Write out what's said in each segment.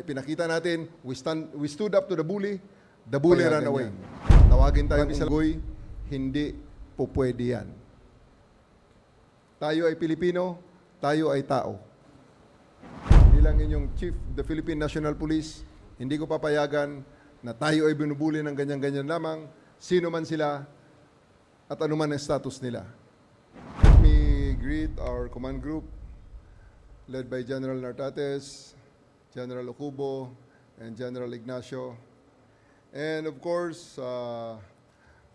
Pinakita natin, we stood up to the bully ran away. Tawagin tayo ng unggoy, hindi po pwede yan. Tayo ay Pilipino, tayo ay tao. Bilang inyong Chief of the Philippine National Police, hindi ko papayagan na tayo ay binubuli ng ganyan-ganyan lamang, sino man sila at anuman ang status nila. Let me greet our command group led by General Nartates, General Ocubo, and General Ignacio. And of course,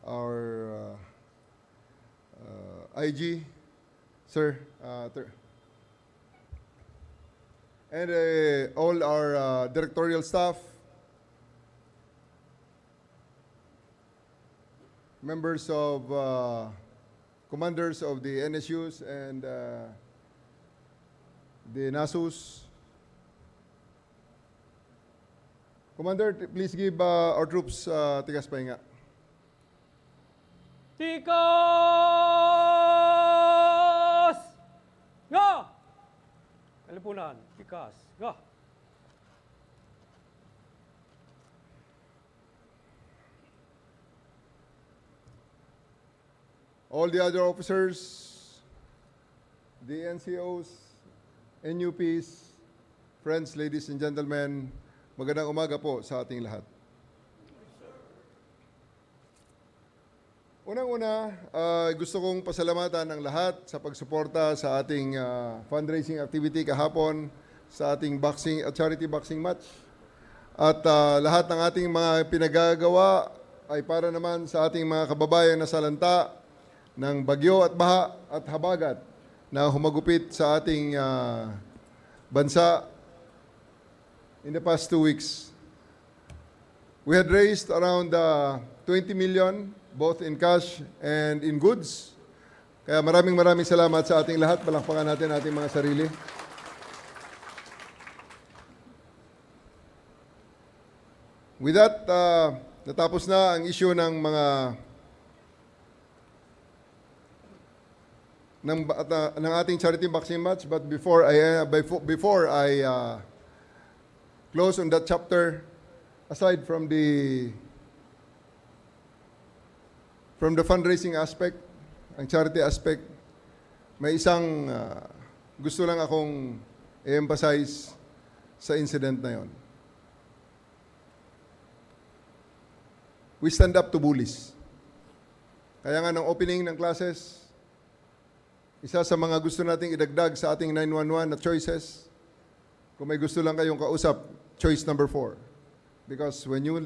our IG, sir, and all our directorial staff, members of, commanders of the NSUs and the NASUs. Commander, please give our troops tigas pahinga. Tikas! Nga! Kalipunan, tikas, nga! All the other officers, the NCOs, NUPs, friends, ladies and gentlemen, magandang umaga po sa ating lahat. Unang-una, gusto kong pasalamatan ang lahat sa pagsuporta sa ating fundraising activity kahapon sa ating charity boxing match. At lahat ng ating mga pinagagawa ay para naman sa ating mga kababayan na salanta ng bagyo at baha at habagat na humagupit sa ating bansa in the past 2 weeks. We had raised around 20 million, both in cash and in goods. Kaya maraming salamat sa ating lahat. Palakpakan natin ating mga sarili. With that, natapos na ang issue ng ng ating charity boxing match. But before I close on that chapter, aside from the fundraising aspect, ang charity aspect, may isang gusto lang akong i-emphasize sa incident na yon. We stand up to bullies. Kaya nga ng opening ng classes, isa sa mga gusto nating idagdag sa ating 911 na choices, kung may gusto lang kayong kausap, choice number 4. Because when you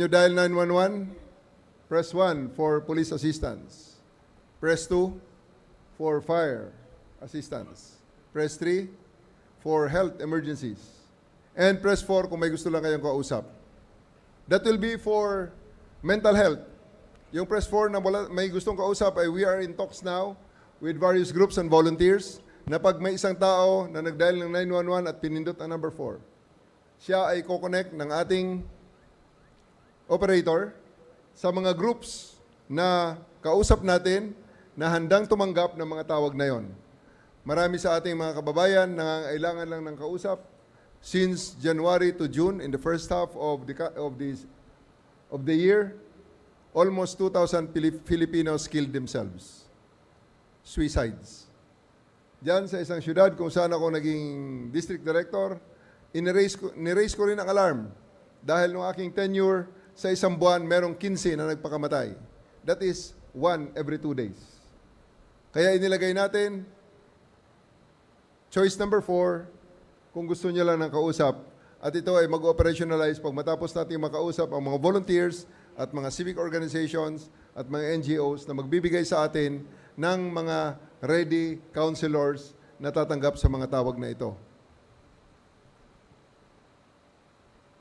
dial 911, press 1 for police assistance. Press 2 for fire assistance. Press 3 for health emergencies. And press 4 kung may gusto lang kayong kausap. That will be for mental health. Yung press 4 na may gustong kausap ay we are in talks now with various groups and volunteers na pag may isang tao na nag-dial ng 911 at pinindot ang number 4, siya ay ko-connect ng ating operator sa mga groups na kausap natin na handang tumanggap ng mga tawag na yon. Marami sa ating mga kababayan nangangailangan lang ng kausap. Since January to June, in the first half of the year, almost 2,000 Filipinos killed themselves. Suicides. Diyan sa isang syudad kung saan ako naging district director, niraise ko rin ang alarm dahil nung aking tenure sa isang buwan, merong 15 na nagpakamatay. That is 1 every 2 days. Kaya inilagay natin, choice number 4, kung gusto niya lang ng kausap, at ito ay mag-operationalize pag matapos natin makausap ang mga volunteers at mga civic organizations at mga NGOs na magbibigay sa atin ng mga ready counselors na tatanggap sa mga tawag na ito.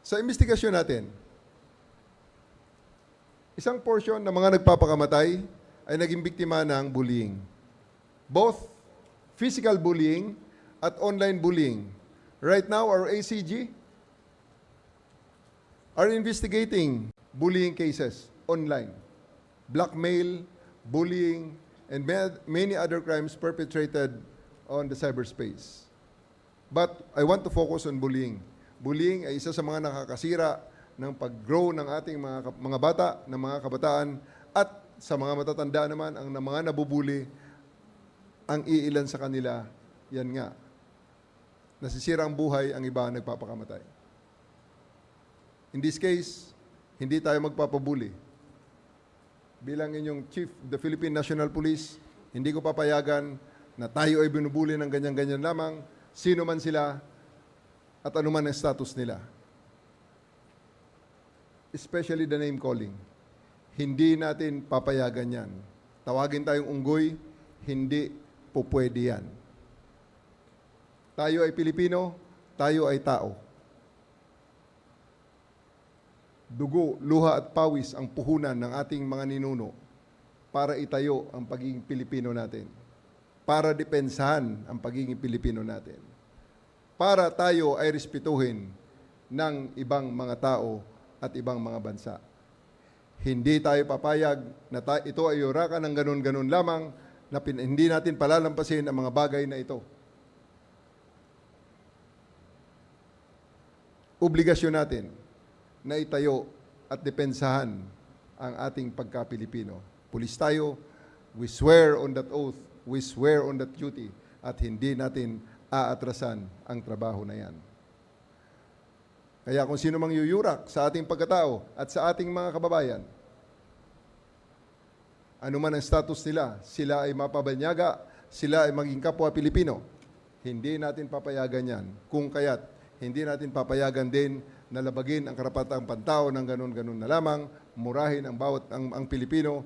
Sa investigasyon natin, isang portion ng mga nagpapakamatay ay naging biktima ng bullying. Both physical bullying at online bullying. Right now, our ACG are investigating bullying cases online. Blackmail, bullying, and many other crimes perpetrated on the cyberspace. But I want to focus on bullying. Bullying ay isa sa mga nakakasira ng pag-grow ng ating mga bata, ng mga kabataan, at sa mga matatanda naman, ang mga nabubuli, ang iilan sa kanila, yan nga, nasisira ang buhay, ang iba nagpapakamatay. In this case, hindi tayo magpapabuli. Bilang inyong Chief of the Philippine National Police, hindi ko papayagan na tayo ay binubuli ng ganyan-ganyan lamang, sino man sila at anuman ang status nila. Especially the name calling. Hindi natin papayagan yan. Tawagin tayong unggoy, hindi po pwede yan. Tayo ay Pilipino, tayo ay tao. Dugo, luha at pawis ang puhunan ng ating mga ninuno para itayo ang pagiging Pilipino natin. Para depensahan ang pagiging Pilipino natin. Para tayo ay respetuhin ng ibang mga tao at ibang mga bansa. Hindi tayo papayag na ito ay yurakan ng ganun-ganun lamang na hindi natin palalampasin ang mga bagay na ito. Obligasyon natin na itayo at depensahan ang ating pagka-Pilipino. Pulis tayo, we swear on that oath, we swear on that duty, at hindi natin aatrasan ang trabaho na yan. Kaya kung sino mang yuyurak sa ating pagkatao at sa ating mga kababayan, anuman ang status nila, sila ay mapabanyaga, sila ay maging kapwa Pilipino, hindi natin papayagan yan. Kung kaya't, hindi natin papayagan din na labagin ang karapatang pantao ng ganun-ganun na lamang, murahin ang Pilipino,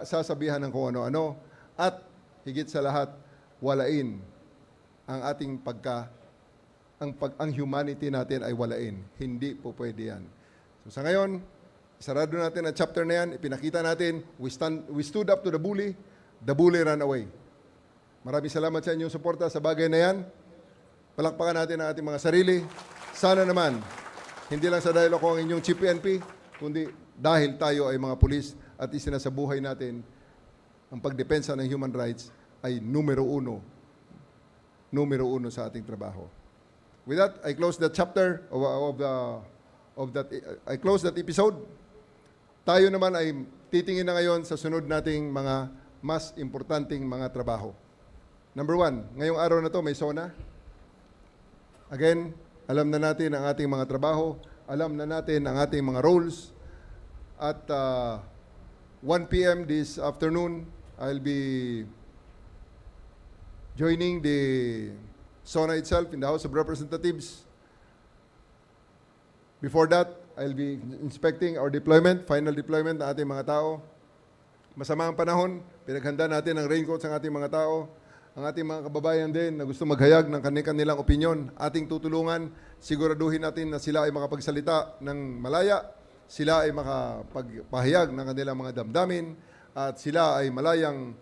sasabihan ng kung ano-ano, at higit sa lahat, walain ang ating ang humanity natin ay walain. Hindi po pwede yan. So sa ngayon, sarado natin ang chapter na yan, ipinakita natin, we stood up to the bully ran away. Maraming salamat sa inyong suporta sa bagay na yan. Palakpakan natin ang ating mga sarili. Sana naman, hindi lang sa dahil ako ang inyong Chief PNP, kundi dahil tayo ay mga pulis at isinasabuhay natin ang pagdepensa ng human rights ay numero uno sa ating trabaho. With that, I close that chapter I close that episode. Tayo naman ay titingin na ngayon sa sunod nating mga mas importanteng mga trabaho. Number 1, ngayong araw na to may SONA. Again, alam na natin ang ating mga trabaho, alam na natin ang ating mga roles. At 1 p.m. this afternoon, I'll be joining the SONA itself in the House of Representatives. Before that, I'll be inspecting our deployment, final deployment ng ating mga tao. Masama ang panahon, pinaghanda natin ang raincoats ng ating mga tao. Ang ating mga kababayan din na gusto maghayag ng kanilang opinyon, ating tutulungan, siguraduhin natin na sila ay makapagsalita ng malaya, sila ay makapagpahayag ng kanilang mga damdamin, at sila ay malayang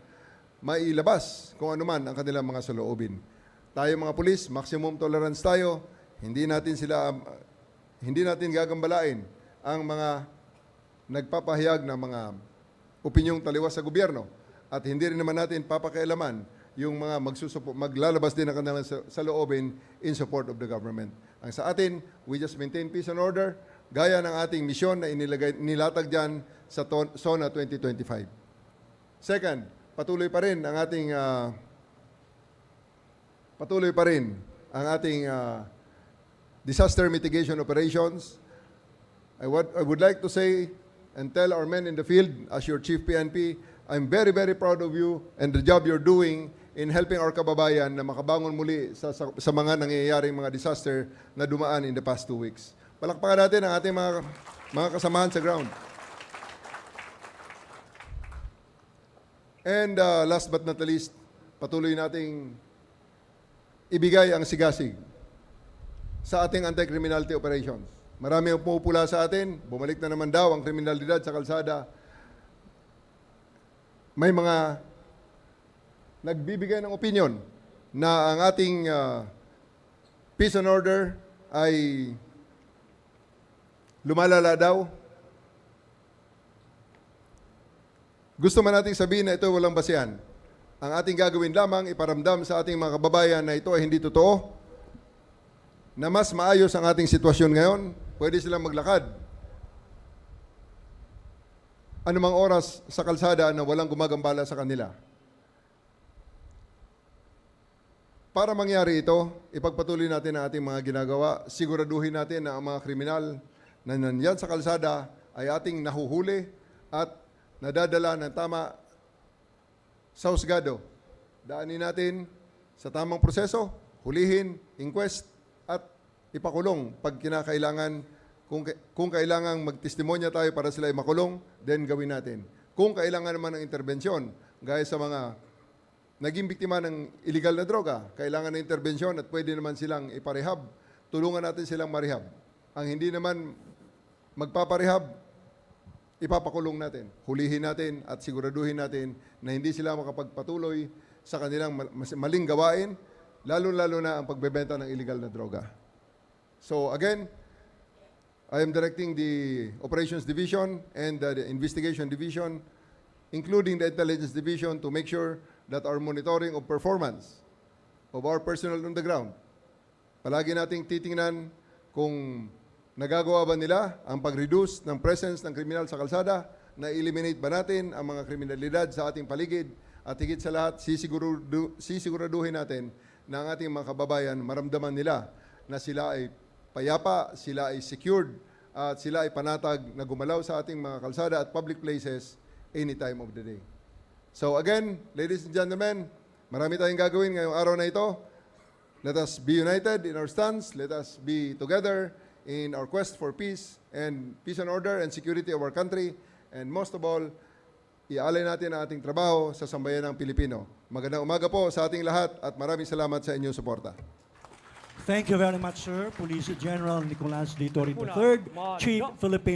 mailabas kung anuman ang kanilang mga saloobin. Tayo mga pulis, maximum tolerance tayo, hindi natin gagambalain ang mga nagpapahayag ng mga opinyong taliwas sa gobyerno, at hindi rin naman natin papakialaman yung mga maglalabas din ng kanilang saloobin in support of the government. Ang sa atin, we just maintain peace and order, gaya ng ating misyon na nilatag dyan sa SONA 2025. Second, patuloy pa rin ang ating disaster mitigation operations. I would like to say and tell our men in the field, as your Chief PNP, I'm very, very proud of you and the job you're doing in helping our kababayan na makabangon muli sa mga nangyayaring mga disaster na dumaan in the past 2 weeks. Palakpakan natin ang ating mga kasamahan sa ground. And last but not least, patuloy nating ibigay ang sigasig sa ating anti-criminality operations. Marami ang pumupula sa atin, bumalik na naman daw ang kriminalidad sa kalsada. May mga nagbibigay ng opinion na ang ating peace and order ay lumalala daw. Gusto man nating sabihin na ito walang basehan. Ang ating gagawin lamang, iparamdam sa ating mga kababayan na ito ay hindi totoo. na mas maayos ang ating sitwasyon ngayon, pwede silang maglakad anumang oras sa kalsada na walang gumagambala sa kanila. Para mangyari ito, ipagpatuloy natin ang ating mga ginagawa. Siguraduhin natin na ang mga kriminal na nandyan sa kalsada ay ating nahuhuli at nadadala ng tama sa husgado. Daanin natin sa tamang proseso, hulihin, inquest, at ipakulong pag kinakailangan. Kung kailangan magtestimonya tayo para sila ay makulong, then gawin natin. Kung kailangan naman ng interbensyon, gaya sa mga naging biktima ng illegal na droga, kailangan ng interbensyon at pwede naman silang iparehab, tulungan natin silang marehab. Ang hindi naman magpaparehab, ipapakulong natin, hulihin natin at siguraduhin natin na hindi sila makapagpatuloy sa kanilang maling gawain, lalo-lalo na ang pagbebenta ng illegal na droga. So again, I am directing the Operations Division and the Investigation Division, including the Intelligence Division, to make sure that our monitoring of performance of our personnel on the ground, palagi nating titingnan kung nagagawa ba nila ang pag-reduce ng presence ng kriminal sa kalsada, na-eliminate ba natin ang mga kriminalidad sa ating paligid, at higit sa lahat, sisiguraduhin natin na ang ating mga kababayan maramdaman nila na sila ay payapa, sila ay secured, at sila ay panatag na gumalaw sa ating mga kalsada at public places any time of the day. So again, ladies and gentlemen, marami tayong gagawin ngayong araw na ito. Let us be united in our stance. Let us be together in our quest for peace and order and security of our country. And most of all, ialay natin ang ating trabaho sa sambayanang Pilipino. Magandang umaga po sa ating lahat at maraming salamat sa inyong suporta. Thank you very much, sir. Police General Nicolas D. Torre Una, III, Chief Mano. Philippine